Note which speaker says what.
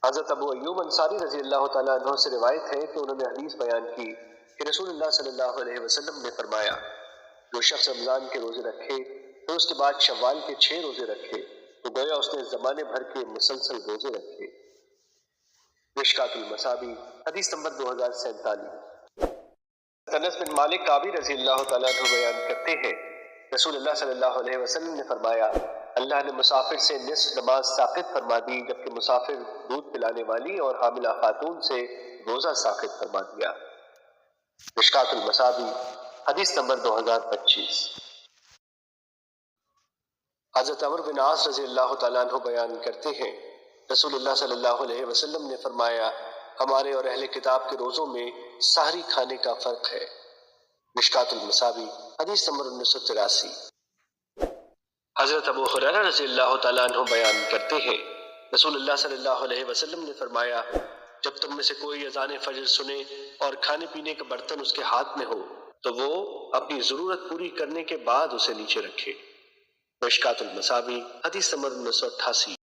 Speaker 1: حضرت ابو ایوب انصاری رضی اللہ تعالیٰ عنہ سے روایت ہے کہ انہوں نے حدیث بیان کی کہ رسول اللہ صلی اللہ علیہ وسلم نے فرمایا، جو شخص رمضان کے روزے رکھے پھر اس کے بعد شوال کے 6 روزے رکھے تو گویا اس نے زمانے بھر کے مسلسل روزے رکھے۔ مشکات المصابیح حدیث نمبر 2047۔ انس بن مالک قابی رضی اللہ تعالیٰ عنہ بیان کرتے ہیں، رسول اللہ صلی اللہ علیہ وسلم نے فرمایا، اللہ نے مسافر سے نصف نماز ساقط فرما دی جبکہ مسافر دودھ پلانے والی اور حاملہ خاتون سے روزہ ساقط فرما دیا۔ مشکات المصابیح حدیث نمبر 2025۔ حضرت عمرو بن عاص رضی اللہ تعالیٰ عنہ بیان کرتے ہیں، رسول اللہ صلی اللہ علیہ وسلم نے فرمایا، ہمارے اور اہل کتاب کے روزوں میں سحری کھانے کا فرق ہے۔ مشکات المصابیح حدیث نمبر 1983۔ حضرت ابو ہریرہ رضی اللہ تعالیٰ عنہ بیان کرتے ہیں، رسول اللہ صلی اللہ علیہ وسلم نے فرمایا، جب تم میں سے کوئی اذان فجر سنے اور کھانے پینے کا برتن اس کے ہاتھ میں ہو تو وہ اپنی ضرورت پوری کرنے کے بعد اسے نیچے رکھے۔ مشکات المصابیح حدیث نمبر 1988۔